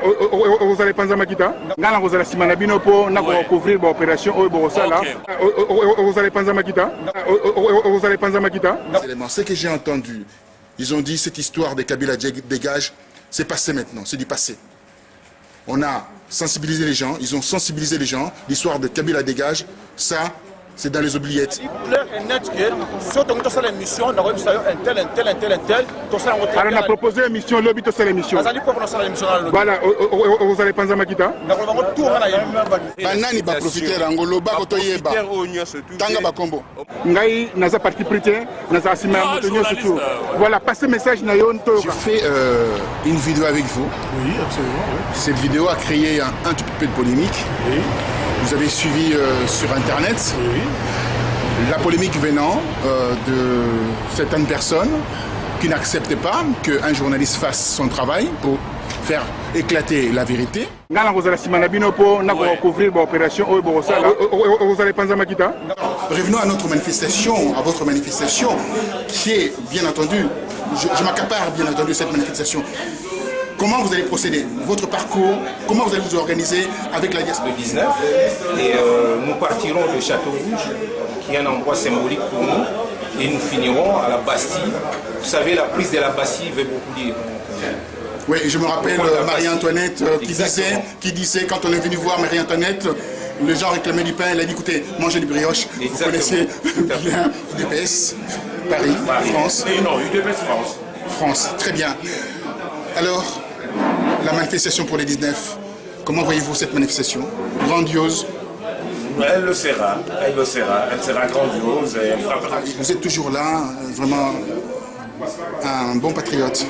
Vous allez penser à Makita? Ngana vous allez simana bino po na couvrir l'opération au Borosala. Vous allez penser à Makita? Vous allez penser à Makita? Ce que j'ai entendu, ils ont dit cette histoire des Kabila dégage, c'est passé maintenant, c'est du passé. On a sensibilisé les gens, ils ont sensibilisé les gens, l'histoire de Kabila dégage, ça, c'est dans les oubliettes. Alors on a proposé une mission, l'objet de l'émission. Voilà, vous allez penser à Makita? Banani va profiter d'Angolo, Bakotoyeba, Tanga Bakombo. Ngai, naza parti prêté, naza asima motonyo surtout. Voilà, passez message na yon to. Je fais une vidéo avec vous. Oui, absolument. Oui. Cette vidéo a créé un tout petit peu de polémique. Oui. Vous avez suivi sur Internet. Oui. La polémique venant de certaines personnes qui n'acceptent pas qu'un journaliste fasse son travail pour faire éclater la vérité. Revenons à notre manifestation, à votre manifestation, qui est, bien entendu, je m'accapare bien entendu cette manifestation. Comment vous allez procéder? Votre parcours, comment vous allez vous organiser avec la diaspora? Le 19, et nous partirons de Château-Rouge, qui est un endroit symbolique pour nous, et nous finirons à la Bastille. Vous savez, la prise de la Bastille veut beaucoup dire. Oui, je me rappelle Marie-Antoinette qui disait, quand on est venu voir Marie-Antoinette, les gens réclamaient du pain, elle a dit, écoutez, mangez du brioche. Exactement. Vous connaissez bien UDPS, Paris, France. Non, UDPS France. France, très bien. Alors, la manifestation pour les 19, comment voyez-vous cette manifestation? Grandiose? Elle le sera, elle sera grandiose et elle frappera. Vous êtes toujours là, vraiment un bon patriote.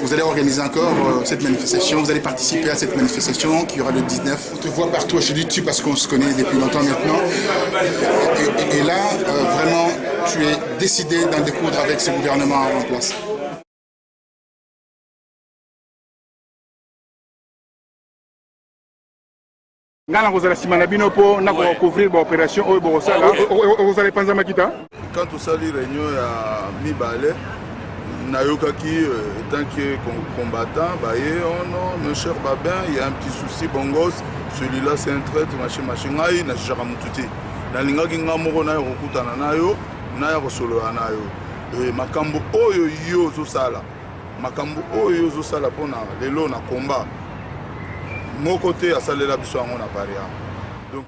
Vous allez organiser encore cette manifestation, vous allez participer à cette manifestation qui aura le 19. On te voit partout chez YouTube parce qu'on se connaît depuis longtemps maintenant. Et là, vraiment, tu es décidé d'en découdre avec ce gouvernement en place. Ngana vous allez simana bino po na couvrir l'opération au Borosala. Vous allez penser à Makita? Quand on s'allie réunion à Mibale, Nayokaki, tant que combattant, mon cher Babin, il y a un petit souci, bongos, celui-là c'est un traître, machin, na Jaramututi. Nalinga Ginga Morona, Rokutana Nayo, Naya Rosolo Anayo. Et Makambo Oyo Yozo Sala. Makambo Oyo Yozo Sala pour les lots na combat. Mon côté, à saler la biso on a parlé. Donc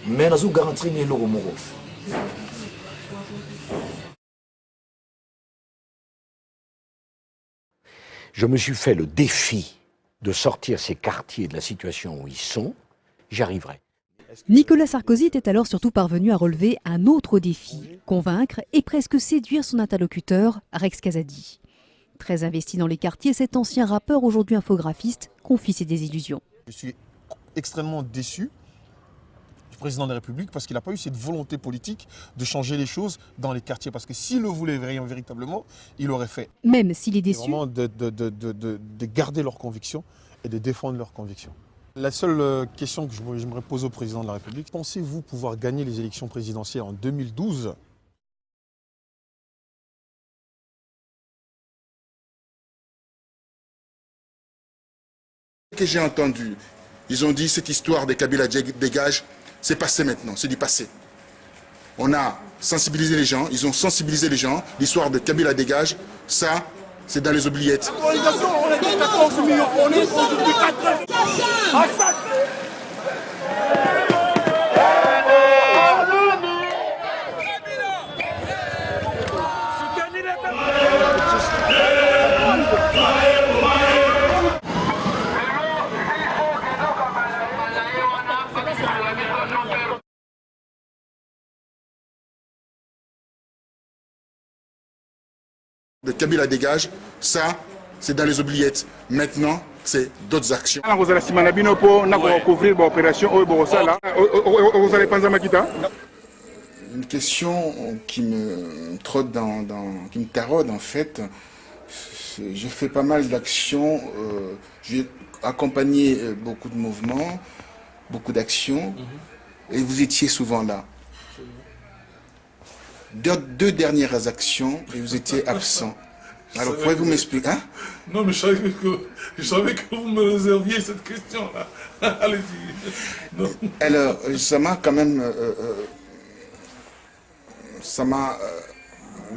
mais nous garantissons les logos. Je me suis fait le défi de sortir ces quartiers de la situation où ils sont. J'y arriverai. Nicolas Sarkozy était alors surtout parvenu à relever un autre défi, convaincre et presque séduire son interlocuteur, Rex Casadi. Très investi dans les quartiers, cet ancien rappeur, aujourd'hui infographiste, confie ses désillusions. Je suis extrêmement déçu du président de la République parce qu'il n'a pas eu cette volonté politique de changer les choses dans les quartiers. Parce que s'il le voulait véritablement, il l'aurait fait. Même s'il est déçu. Vraiment de garder leurs convictions et de défendre leurs convictions. La seule question que j'aimerais poser au président de la République, pensez-vous pouvoir gagner les élections présidentielles en 2012 ? Ce que j'ai entendu, ils ont dit cette histoire des Kabila dégage, c'est passé maintenant, c'est du passé. On a sensibilisé les gens, ils ont sensibilisé les gens, l'histoire de Kabila dégage, ça, c'est dans les oubliettes. On est 14 millions, on est aujourd'hui 4. De Kabila dégage, ça, c'est dans les oubliettes. Maintenant, c'est d'autres actions. Une question qui me trotte qui me taraude en fait. J'ai fait pas mal d'actions, j'ai accompagné beaucoup de mouvements, beaucoup d'actions, et vous étiez souvent là. Deux dernières actions, et vous étiez absent. Alors, pouvez-vous m'expliquer, hein? Non, mais je savais que vous me réserviez cette question-là. Allez-y. Alors, ça m'a quand même... ça m'a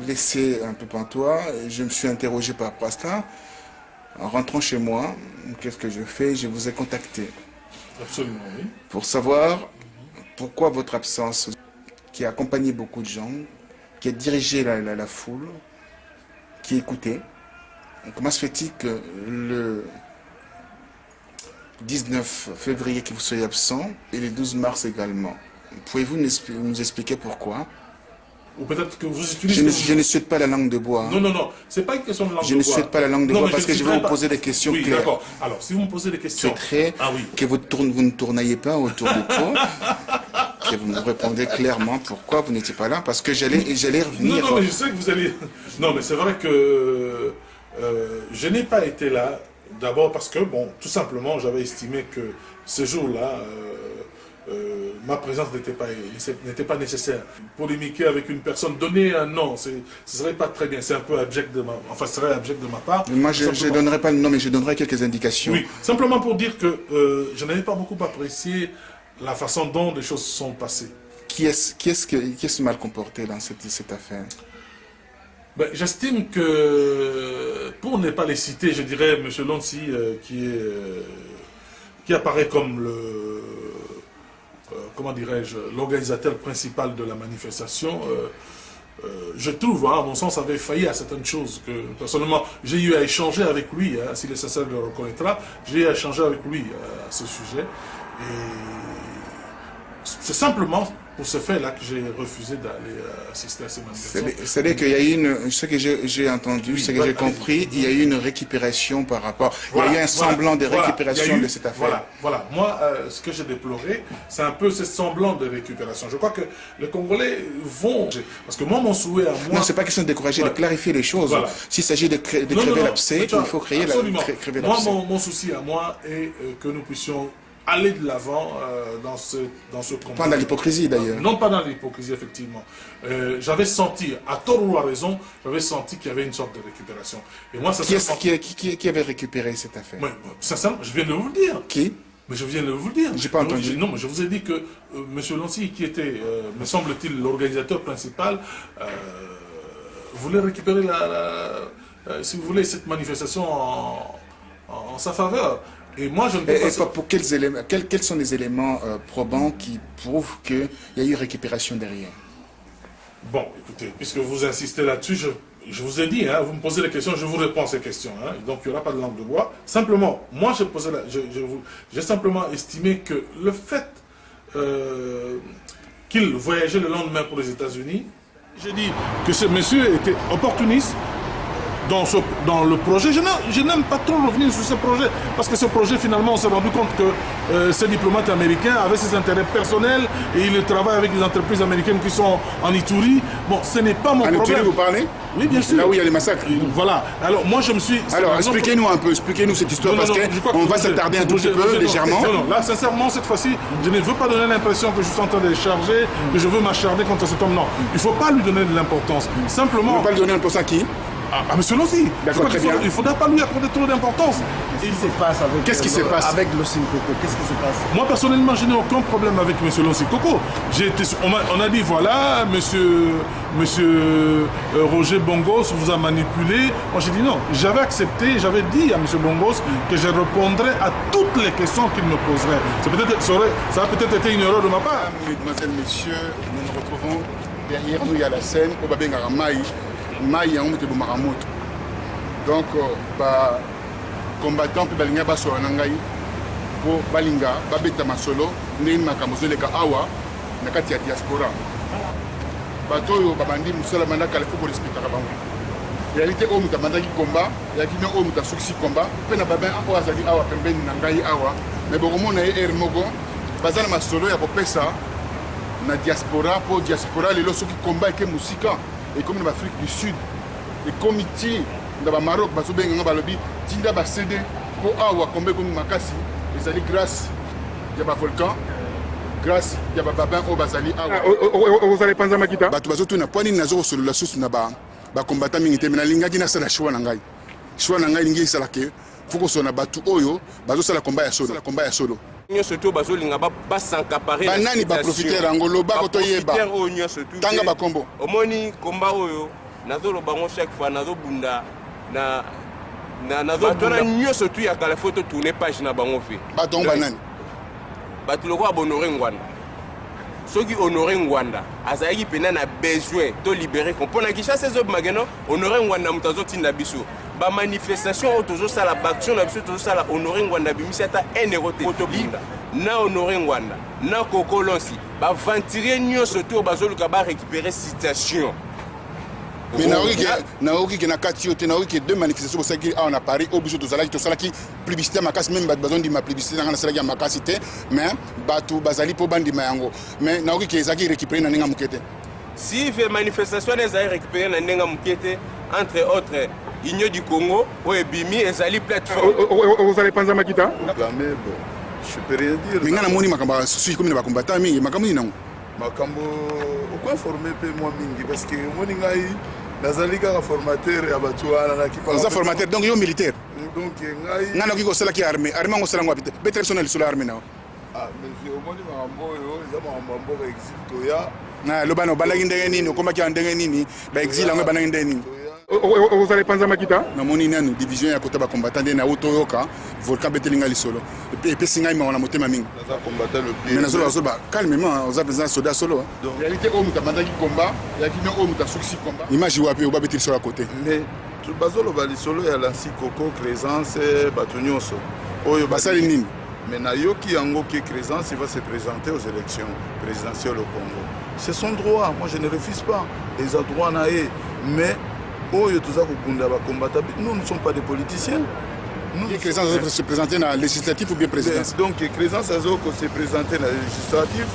laissé un peu pantois. Je me suis interrogé par rapport à cela. En rentrant chez moi, qu'est-ce que je fais? Je vous ai contacté. Absolument, oui. Pour savoir pourquoi votre absence, qui a accompagné beaucoup de gens, qui a dirigé la foule, qui écoutait. Comment se fait-il que le 19 février que vous soyez absent et le 12 mars également? Pouvez-vous nous expliquer pourquoi? Ou peut-être que vous utilisez... Je ne souhaite pas la langue de bois. Non, non, non, c'est pas une question de langue de bois. Je ne souhaite pas la langue de bois parce que je vais vous poser des questions claires. Oui, d'accord. Alors, si vous me posez des questions... C'est très que vous ne tournaillez pas autour du pot, que vous me répondez clairement pourquoi vous n'étiez pas là, parce que j'allais revenir... Non, non, mais je sais que vous allez... Non, mais c'est vrai que je n'ai pas été là, d'abord parce que, bon, tout simplement, j'avais estimé que ce jour-là... ma présence n'était pas nécessaire. Polémiquer avec une personne, donner un nom, ce ne serait pas très bien. C'est un peu abject de ce serait abject de ma part. Moi, je ne donnerai pas le nom, mais je donnerai quelques indications. Oui, simplement pour dire que je n'avais pas beaucoup apprécié la façon dont les choses sont passées. Qui est-ce mal comporté dans cette affaire? Ben, j'estime que, pour ne pas les citer, je dirais M. Lonsi, qui apparaît comme comment dirais-je, l'organisateur principal de la manifestation, je trouve, à mon sens, avait failli à certaines choses que, personnellement, j'ai eu à échanger avec lui, hein, s'il est sincère de le reconnaîtra, j'ai eu à échanger avec lui à ce sujet. Et c'est simplement pour ce fait-là que j'ai refusé d'aller assister à ces manifestations. C'est-à-dire qu'il y a eu ce que j'ai entendu, oui, ce que j'ai compris, il y a eu une récupération par rapport... Voilà, il y a eu un semblant de récupération de cette affaire. Voilà. Moi, ce que j'ai déploré, c'est un peu ce semblant de récupération. Je crois que les Congolais vont... Parce que moi, mon souhait à moi... Non, c'est pas question de décourager, de clarifier les choses. Voilà. S'il s'agit de crever l'abcès, il faut crever l'abcès. Moi, mon souci à moi est que nous puissions aller de l'avant dans ce combat. Pas dans l'hypocrisie d'ailleurs. Non, pas dans l'hypocrisie, effectivement. J'avais senti, à tort ou à raison, j'avais senti qu'il y avait une sorte de récupération. Et moi, ça qui avait récupéré cette affaire? Sincèrement, je viens de vous le dire. Qui? Mais je viens de vous le dire. J'ai pas entendu. Non, mais je vous ai dit que M. Lonsi, qui était, me semble-t-il, l'organisateur principal, voulait récupérer si vous voulez, cette manifestation en sa faveur. Et moi, je ne peux pas... Pour quels sont les éléments probants qui prouvent qu'il y a eu récupération derrière? Bon, écoutez, puisque vous insistez là-dessus, je vous ai dit, hein, vous me posez des questions, je vous réponds à ces questions. Hein, donc, il n'y aura pas de langue de bois. Simplement, moi, j'ai simplement estimé que le fait qu'il voyageait le lendemain pour les États-Unis, j'ai dit que ce monsieur était opportuniste dans le projet. Je n'aime pas trop revenir sur ce projet, parce que ce projet, finalement, on s'est rendu compte que ces diplomates américains avaient ses intérêts personnels et ils travaillent avec des entreprises américaines qui sont en Ituri. Bon, ce n'est pas mon problème. En Ituri, vous parlez? Oui, bien sûr. Là où il y a les massacres. Voilà. Alors, moi, je me suis... Alors, expliquez-nous un peu, expliquez-nous cette histoire, parce qu'on va s'attarder un tout petit peu, légèrement. Non, là, sincèrement, cette fois-ci, je ne veux pas donner l'impression que je suis en train de les charger, que je veux m'acharner contre cet homme. Non, il ne faut pas lui donner de l'importance. Simplement... Il ne faut pas lui donner l'importance à qui? À M. Lonsi. D'accord, très bien. Il ne faudra pas lui accorder trop d'importance. Qu'est-ce qui se passe avec Lonsi Koko? Qu'est-ce qui se passe? Moi, personnellement, je n'ai aucun problème avec M. Lonsi Koko. On a dit, voilà, monsieur Roger Bongos vous a manipulé. Moi, j'ai dit non. J'avais accepté, j'avais dit à M. Bongos que je répondrais à toutes les questions qu'il me poserait. Ça a peut-être été une erreur de ma part. Mesdemoiselles, messieurs, nous nous retrouvons derrière nous, il y a la scène, au Babenga Maï. Maï yango te bomaka moto. Donc ba combattant pe balinga ba so nangai po balinga ba beta masolo ndeni makambo zoleka awa na kati ya diaspora. Bato yo babandi musala manaka le faut respecter bango. réalité oyo moto abandaki komba eyaki no oyo moto asukisi komba mpe na babin oyo azali awa pembeni na ngai awa me bokomona ye ere moko baza na masolo ya kopesa na diaspora mpo diaspora lelo soki komba eke mosika ekomi na baafrike du sud ekomi ti na bamaroc bazobenganga balobi tinda basede mpo awa komba ekomi makasi ezali grâce ya bavolcan grâce ya bababin oyo bazali awa ozala epanza makita bato bazotuna mpo nini nazo kosolola susu na bakombata mingi te me nalingaki nasala shwa na ngai elingi esala ke fo kosola na bato oyo bazosala komba ya solo nyonso to bazolinga basankapare banani baprofitere yango lobako toyeba oyo nyonso tu tanga bakombo omoni komba oyo nazoloba ngo chaque fois nazobunda nazobunda nyonso tu ya kala foto tourne page na bango fe bato banani bato lokola Honoré Ngwanda soki Honoré Ngwanda azalaki pena na besoin to libérer kompona Kinshasa ezobimageno Honoré Ngwanda moto azotinda biso bamanifestation oyo tozosala baaction na biso tozosala Honoré Ngwanda bimisi ata 1 euro te tobunda na Honoré Ngwanda na Koko Lonsi baventurier nyonso to bazoluka barécupérer situation mais naoki ke na kati yo te naoki ke deux manifestations bosalaki awa na Paris oyo biso tosalaki publicité makasi même bato bazondima publicité nanga nasalaki ya makasi te mais bato bazali mpo bandima yango mais naoki ke ezalaki récupéré na ndenge moke te si ve manifestation ezali récupéré na ndenge moke te entre autres Union du Congo oyo ebimi ezali plateforme ozala epanza makita je peux rien dire mais nga namoni makambo susu komi na bakombata mingi makambo nini nango makambo okoinforme mpe mwa mingi parce que omoni ngai nazali kaka formateur ya bato wana oza formateur donc yo militaire donc ngai nakoki kosalaki armée yango osalango wapi te betere so na lisolo ya armée na yo omoni makambo oyo eza makambo ya mboka exil toya lobana obalaki ndenge nini okomaki ya ndenge nini baexile yango ebandaki ndenge nini ozala epanza makita namoni nanu division ya kota bakombata nde na oyo toyoka volcan betelinga lisolo epesi ngai mawa na motema mingi mais nazoloba calmement oza président soda solo réalité oyo moto abandaki komba eyaki no oyo moto asukisi komba image wapi oyo babeti lisolo ya kote mais bazoloba lisolo ya lansi Koko Crescence bato nyonso oyo basali nini mais nayoki yango ke Crescence va se présenter aux élections présidentielles au Congo c'est son droit moi je ne refuse pas eza droit na ye mais oyo toza kokunda bakombata nous ne sommes pas des politiciens Crescence va se présenter dans la législative ou bien présidence donc Crescence va se présenter dans la législative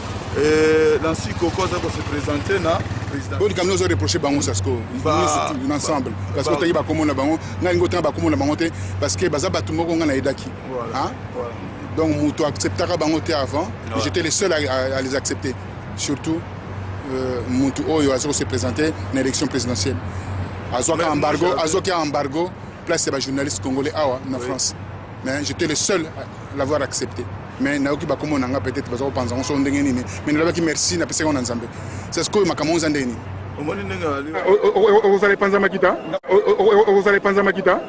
Lansi Koko va se présenter dans la présidence bon comme nous reproché bango sasko ensemble parce que tayi bakomona bango ngai ngotanga bakomona bango te parce que baza batu moko nga na edaki hein donc muto acceptera bango te avant j'étais le seul à les accepter surtout muto oyo azo se présenter dans l'élection présidentielle azoki embargo place ya journaliste congolais awa na France mais j'étais le seul à l'avoir accepté mais naoki bakomona nga peut-être baza kopanza ngo so ndenge nini mais nalobaki merci na pesa ngo na nzambe c'est ce que makambo nza ndenge nini omoni ndenge ozala epanza makita